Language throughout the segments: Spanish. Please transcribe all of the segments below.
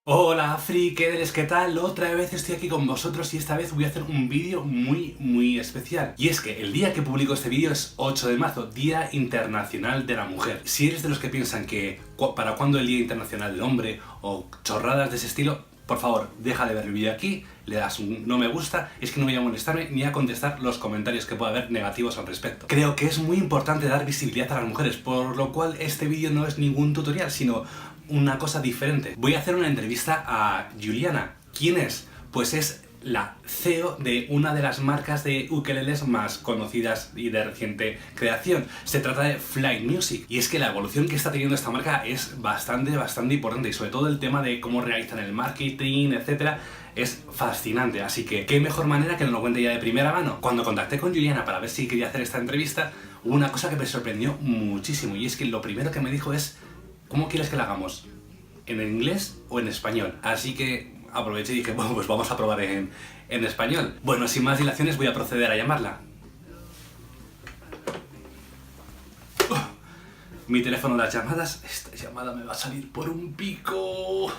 Hola frikers, ¿qué tal? Otra vez estoy aquí con vosotros y esta vez voy a hacer un vídeo muy especial. Y es que el día que publico este vídeo es 8 de marzo, Día Internacional de la Mujer. Si eres de los que piensan que para cuándo el Día Internacional del Hombre o chorradas de ese estilo, por favor, deja de ver el vídeo aquí, le das un no me gusta, es que no voy a molestarme ni a contestar los comentarios que pueda haber negativos al respecto. Creo que es muy importante dar visibilidad a las mujeres, por lo cual este vídeo no es ningún tutorial, sino una cosa diferente. Voy a hacer una entrevista a Juliana. ¿Quién es? Pues es la CEO de una de las marcas de ukeleles más conocidas y de reciente creación. Se trata de Flight Music. Y es que la evolución que está teniendo esta marca es bastante importante, y sobre todo el tema de cómo realizan el marketing, etcétera, es fascinante. Así que qué mejor manera que nos lo cuente ya de primera mano. Cuando contacté con Juliana para ver si quería hacer esta entrevista, hubo una cosa que me sorprendió muchísimo, y es que lo primero que me dijo es: ¿cómo quieres que la hagamos? ¿En inglés o en español? Así que aproveché y dije, bueno, pues vamos a probar en español. Bueno, sin más dilaciones voy a proceder a llamarla. Mi teléfono, las llamadas. Esta llamada me va a salir por un pico.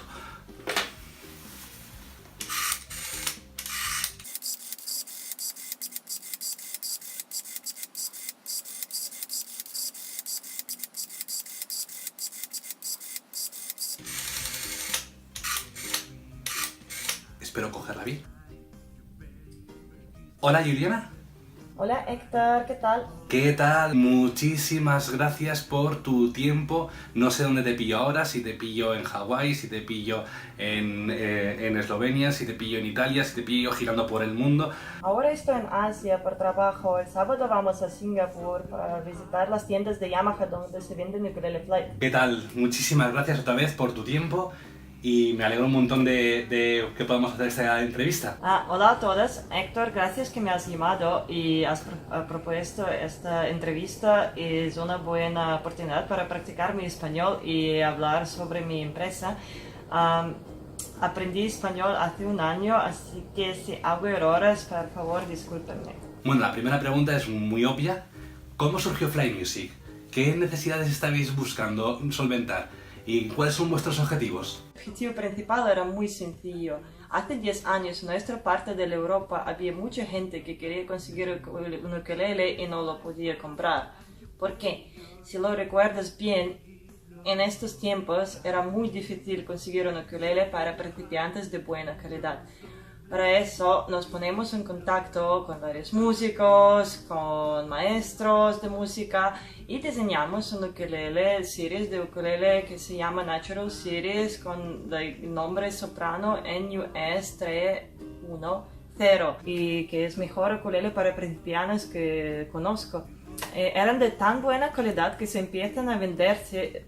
Espero cogerla bien. Hola, Juliana. Hola Héctor, ¿qué tal? ¿Qué tal? Muchísimas gracias por tu tiempo. No sé dónde te pillo ahora, si te pillo en Hawái, si te pillo en Eslovenia, si te pillo en Italia, si te pillo girando por el mundo. Ahora estoy en Asia por trabajo. El sábado vamos a Singapur para visitar las tiendas de Yamaha donde se venden ukulele Flight. ¿Qué tal? Muchísimas gracias otra vez por tu tiempo y me alegro un montón de que podamos hacer esta entrevista. Hola a todos. Héctor, gracias que me has llamado y has propuesto esta entrevista. Es una buena oportunidad para practicar mi español y hablar sobre mi empresa. Aprendí español hace un año, así que si hago errores, por favor, discúlpenme. Bueno, la primera pregunta es muy obvia. ¿Cómo surgió Fly Music? ¿Qué necesidades estáis buscando solventar? ¿Y cuáles son vuestros objetivos? El objetivo principal era muy sencillo. Hace 10 años en nuestra parte de la Europa había mucha gente que quería conseguir un ukelele y no lo podía comprar. ¿Por qué? Si lo recuerdas bien, en estos tiempos era muy difícil conseguir un ukelele para principiantes de buena calidad. Para eso nos ponemos en contacto con varios músicos, con maestros de música y diseñamos un ukelele, series de ukelele que se llama Natural Series con el nombre soprano NUS 310 y que es mejor ukelele para principiantes que conozco. Eran de tan buena calidad que se empiezan a venderse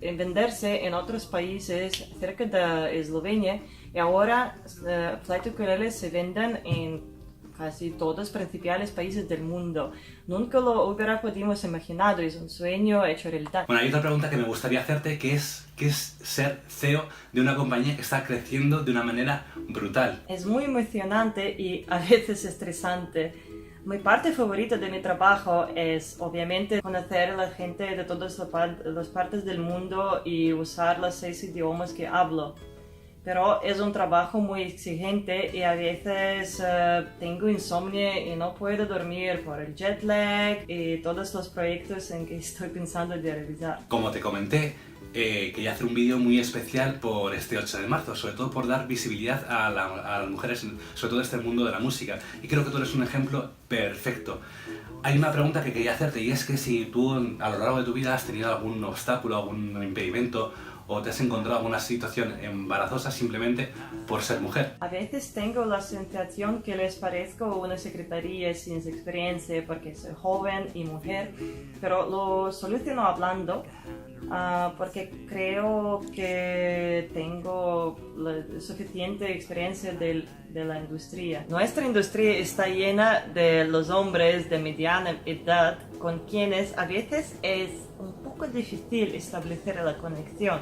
en otros países cerca de Eslovenia y ahora Flight Ukulele se venden en casi todos los principales países del mundo. Nunca lo hubiera podido imaginar, es un sueño hecho realidad. Bueno, hay otra pregunta que me gustaría hacerte, que es ¿qué es ser CEO de una compañía que está creciendo de una manera brutal? Es muy emocionante y a veces estresante. Mi parte favorita de mi trabajo es, obviamente, conocer a la gente de todas las partes del mundo y usar los 6 idiomas que hablo. Pero es un trabajo muy exigente y a veces tengo insomnio y no puedo dormir por el jet lag y todos los proyectos en que estoy pensando de realizar. Como te comenté, quería hacer un vídeo muy especial por este 8 de marzo, sobre todo por dar visibilidad a las mujeres, sobre todo en este mundo de la música. Y creo que tú eres un ejemplo perfecto. Hay una pregunta que quería hacerte, y es que si tú a lo largo de tu vida has tenido algún obstáculo, algún impedimento, o te has encontrado alguna situación embarazosa simplemente por ser mujer. A veces tengo la sensación que les parezco una secretaria sin experiencia porque soy joven y mujer, pero lo soluciono hablando porque creo que tengo la suficiente experiencia de la industria. Nuestra industria está llena de los hombres de mediana edad con quienes a veces es un poco poco difícil establecer la conexión,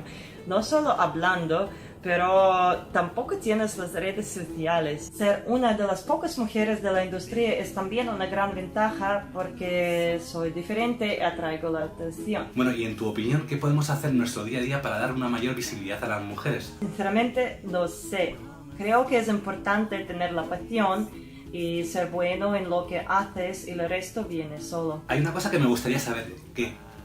no solo hablando, pero tampoco tienes las redes sociales. Ser una de las pocas mujeres de la industria es también una gran ventaja porque soy diferente y atraigo la atención. Bueno, y en tu opinión, ¿qué podemos hacer en nuestro día a día para dar una mayor visibilidad a las mujeres? Sinceramente, no sé. Creo que es importante tener la pasión y ser bueno en lo que haces y el resto viene solo. Hay una cosa que me gustaría saber,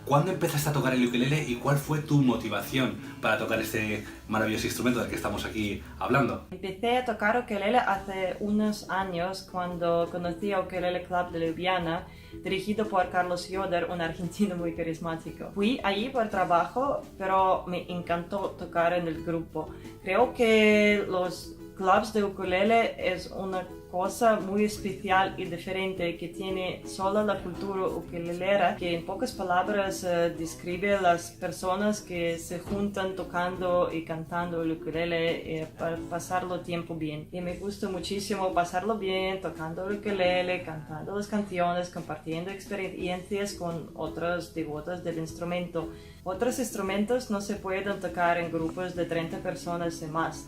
¿cuándo empezaste a tocar el ukelele y cuál fue tu motivación para tocar este maravilloso instrumento del que estamos aquí hablando? Empecé a tocar ukelele hace unos años cuando conocí a Ukelele Club de Ljubljana, dirigido por Carlos Yoder, un argentino muy carismático. Fui allí por trabajo, pero me encantó tocar en el grupo. Creo que los clubs de ukulele es una cosa muy especial y diferente que tiene solo la cultura ukelelera, que en pocas palabras describe las personas que se juntan tocando y cantando el ukelele para pasarlo tiempo bien. Y me gusta muchísimo pasarlo bien, tocando el ukelele, cantando las canciones, compartiendo experiencias con otros devotos del instrumento. Otros instrumentos no se pueden tocar en grupos de 30 personas y más.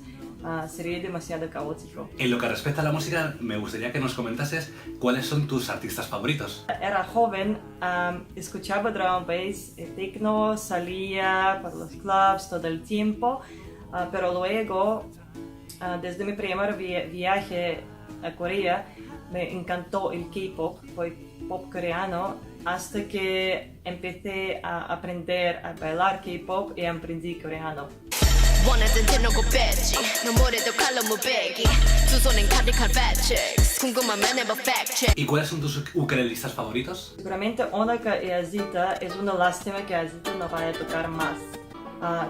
Sería demasiado caótico. En lo que respecta a la música, me gustaría que nos comentases cuáles son tus artistas favoritos. Era joven, escuchaba drum and bass, techno, salía por los clubs todo el tiempo, pero luego, desde mi primer viaje a Corea, me encantó el K-pop, fue pop coreano, hasta que empecé a aprender a bailar K-pop y aprendí coreano. 원하던 대놓고 뺐지 너 뭐래도 칼로 무배기 두 손엔 가득한 fat checks 궁금하면 해봐 fact check. ¿Y cuáles son tus ukelelistas favoritos? Seguramente Onoka y Azita. Es una lástima que Azita no vaya a tocar más.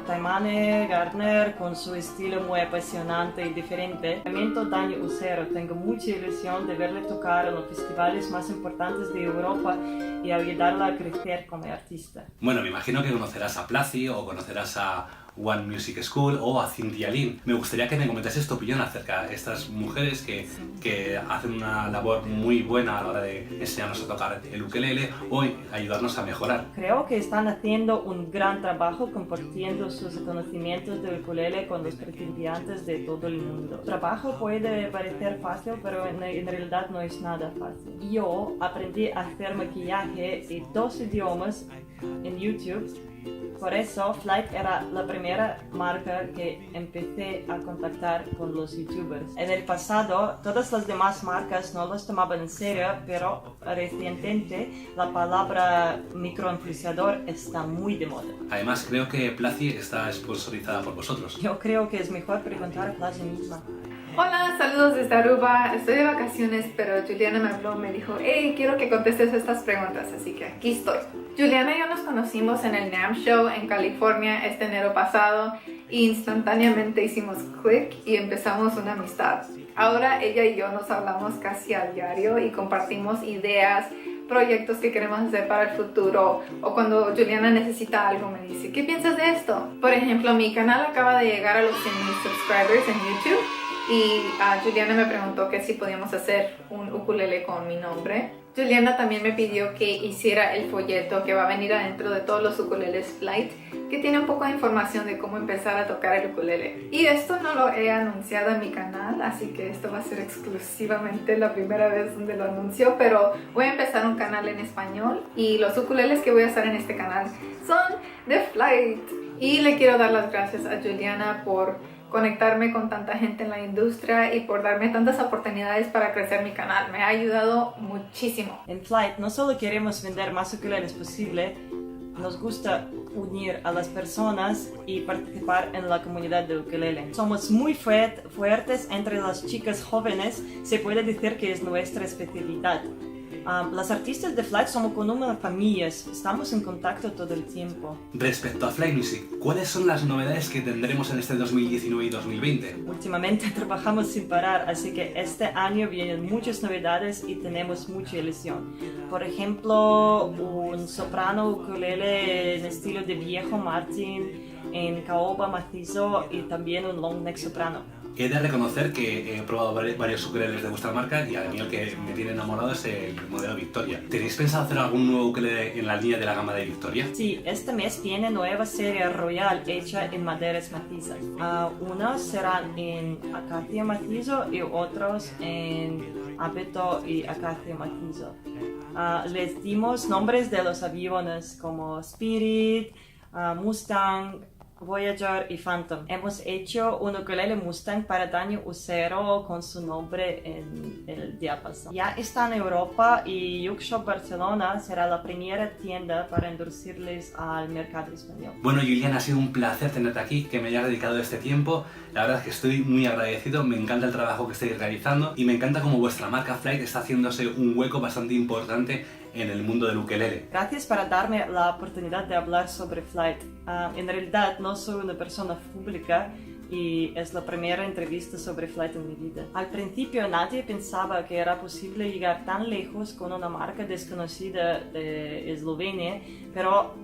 Taimane Gardner con su estilo muy apasionante y diferente. Dani Ucero, tengo mucha ilusión de verle tocar en los festivales más importantes de Europa y ayudarla a crecer como artista. Bueno, me imagino que conocerás a Placi o conocerás a One Music School o a Cynthia Lin. Me gustaría que me comentases tu opinión acerca de estas mujeres que hacen una labor muy buena a la hora de enseñarnos a tocar el ukelele o ayudarnos a mejorar. Creo que están haciendo un gran trabajo compartiendo sus conocimientos del ukelele con los principiantes de todo el mundo. El trabajo puede parecer fácil, pero en realidad no es nada fácil. Yo aprendí a hacer maquillaje en 2 idiomas en YouTube. Por eso, Flight era la primera marca que empecé a contactar con los youtubers. En el pasado, todas las demás marcas no los tomaban en serio, pero recientemente la palabra microinfluenciador está muy de moda. Además, creo que Placi está sponsorizada por vosotros. Yo creo que es mejor preguntar a Placi misma. Hola, saludos desde Aruba. Estoy de vacaciones, pero Juliana me habló, me dijo, hey, quiero que contestes estas preguntas, así que aquí estoy. Juliana y yo nos conocimos en el NAMM Show en California este enero pasado e instantáneamente hicimos click y empezamos una amistad. Ahora ella y yo nos hablamos casi a diario y compartimos ideas, proyectos que queremos hacer para el futuro, o cuando Juliana necesita algo me dice, ¿qué piensas de esto? Por ejemplo, mi canal acaba de llegar a los 100,000 subscribers en YouTube y Juliana me preguntó que si podíamos hacer un ukulele con mi nombre. Juliana también me pidió que hiciera el folleto que va a venir adentro de todos los ukuleles Flight, que tiene un poco de información de cómo empezar a tocar el ukulele. Y esto no lo he anunciado en mi canal, así que esto va a ser exclusivamente la primera vez donde lo anuncio, pero voy a empezar un canal en español y los ukuleles que voy a usar en este canal son de Flight. Y le quiero dar las gracias a Juliana por conectarme con tanta gente en la industria y por darme tantas oportunidades para crecer mi canal. Me ha ayudado muchísimo. En Flight no solo queremos vender más ukuleles posible, nos gusta unir a las personas y participar en la comunidad de ukelele. Somos muy fuertes entre las chicas jóvenes, se puede decir que es nuestra especialidad. Las artistas de Flight somos como una familia, estamos en contacto todo el tiempo. Respecto a Flight Music, ¿cuáles son las novedades que tendremos en este 2019 y 2020? Últimamente trabajamos sin parar, así que este año vienen muchas novedades y tenemos mucha ilusión. Por ejemplo, un soprano ukulele en estilo de viejo Martin, en caoba macizo y también un long neck soprano. He de reconocer que he probado varios ukuleles de vuestra marca y a mí el que me tiene enamorado es el modelo Victoria. ¿Tenéis pensado hacer algún nuevo ukelele en la línea de la gama de Victoria? Sí, este mes viene nueva serie Royal hecha en maderas macizas. Unos serán en acacia macizo y otros en abeto y acacia macizo. Les dimos nombres de los aviones como Spirit, Mustang, Voyager y Phantom. Hemos hecho un ukelele Mustang para daño usero con su nombre en el diapasón. Ya está en Europa y Yuke Barcelona será la primera tienda para introducirles al mercado español. Bueno, Juliana, ha sido un placer tenerte aquí, que me hayas dedicado este tiempo. La verdad es que estoy muy agradecido, me encanta el trabajo que estáis realizando y me encanta cómo vuestra marca Flight está haciéndose un hueco bastante importante en el mundo del ukelele. Gracias por darme la oportunidad de hablar sobre Flight. En realidad no soy una persona pública y es la primera entrevista sobre Flight en mi vida. Al principio nadie pensaba que era posible llegar tan lejos con una marca desconocida de Eslovenia, pero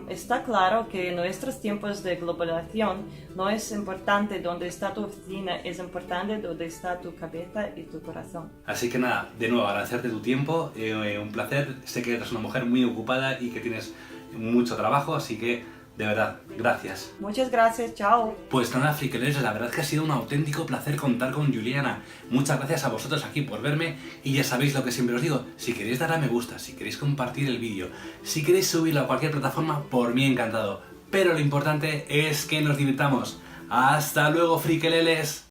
está claro que en nuestros tiempos de globalización no es importante dónde está tu oficina, es importante dónde está tu cabeza y tu corazón. Así que nada, de nuevo agradecerte tu tiempo, un placer, sé que eres una mujer muy ocupada y que tienes mucho trabajo, así que de verdad, gracias. Muchas gracias, chao. Pues nada, friqueles, la verdad es que ha sido un auténtico placer contar con Juliana. Muchas gracias a vosotros aquí por verme y ya sabéis lo que siempre os digo, si queréis dar a me gusta, si queréis compartir el vídeo, si queréis subirlo a cualquier plataforma, por mí encantado. Pero lo importante es que nos divirtamos. ¡Hasta luego, friqueleles!